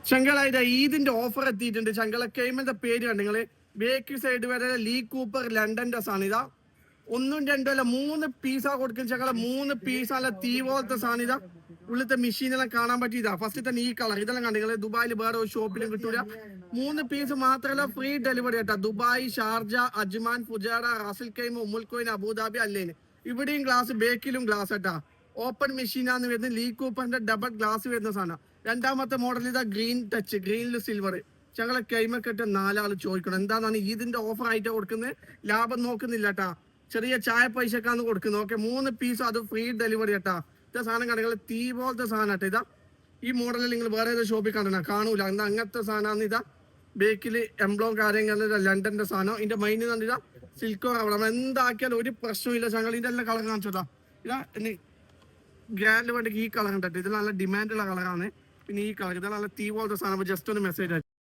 ചങ്കള ഈദിന്റെ offer എത്തിയിട്ടുണ്ട്. ചങ്കള കെയ്മന്റെ പേര് കണ്ട് നിങ്ങള് ബേക്ക് സൈഡ് വരെ ലീ കൂപ്പർ ലണ്ടന്റെ സാധനം ഇതാ. ഒന്നും രണ്ടും അല്ല 3 പീസാ കൊടുക്കുന്ന ചങ്കള. 3 പീസ് അല്ല തീ പോലത്തെ സാധനം ഇതാ. ഉള്ളത്തെ മെഷീനെല്ലാം കാണാൻ പറ്റിയതാ. ഫസ്റ്റ് തന്നെ ഈ കളർ ഇതെല്ലാം കണ്ട് നിങ്ങള് ദുബായിൽ വേറെ ഒരു ഷോപ്പിലും കിട്ടൂല. 3 പീസ് മാത്രമല്ല ഫ്രീ ഡെലിവറി കേട്ടാ. ദുബായ്, ഷാർജ, അജ്മാൻ, ഫുജാറ, റാസിൽ കൈമ, ഉമ്മുൽ അബുദാബി, അല്ലേന്. ഇവിടെയും ഗ്ലാസ്, ബേക്കിലും ഗ്ലാസ് കേട്ടാ. ഓപ്പൺ മെഷീനാന്ന് വരുന്നത്. ലീ കൂപ്പറിന്റെ ഡബിൾ ഗ്ലാസ് വരുന്ന സാധനം. രണ്ടാമത്തെ മോഡൽ ഇതാ ഗ്രീൻ ടച്ച്, ഗ്രീനിൽ സിൽവർ. ഞങ്ങളെ കൈമക്കെട്ട് 4 ആൾ ചോദിക്കണം എന്താണെന്നാണ് ഇതിന്റെ ഓഫർ ആയിട്ട് കൊടുക്കുന്നത്. ലാഭം നോക്കുന്നില്ല കേട്ടാ. ചെറിയ ചായ പൈസക്കാന്ന് കൊടുക്കുന്നത്. ഓക്കെ 3 പീസും അത് ഫ്രീ ഡെലിവറി കേട്ടാ. ഇതാ സാധനം കണ്ടെങ്കിൽ തീ പോലത്തെ സാധനം കേട്ടോ. ഇതാ ഈ മോഡലിൽ നിങ്ങൾ വേറെ ഏതോ ഷോപ്പിൽ കണ്ടാ കാണൂല. എന്താ അങ്ങനത്തെ സാധനമാണ്. ഇതാ ബേക്കില് എംബ്ലോം കാര്യങ്ങളിൽ ലണ്ടന്റെ സാധനം. ഇതിന്റെ മൈൻഡ് കണ്ടിതാ സിൽക്കോ ആവണം. എന്താക്കിയാലും ഒരു പ്രശ്നമില്ല. ഞങ്ങൾ ഇതെല്ലാം കളർ കാണിച്ചതാ. ഇതാ ഗ്രാൻഡ് വേണ്ടി ഈ കളർ കണ്ടിട്ട് ഇത് നല്ല ഡിമാൻഡുള്ള കളറാണ്. പിന്നെ ഈ കളർ ഇതാണ് നല്ല തീ പോലത്തെ സാധനം. ജസ്റ്റ് ഒന്ന് മെസ്സേജ്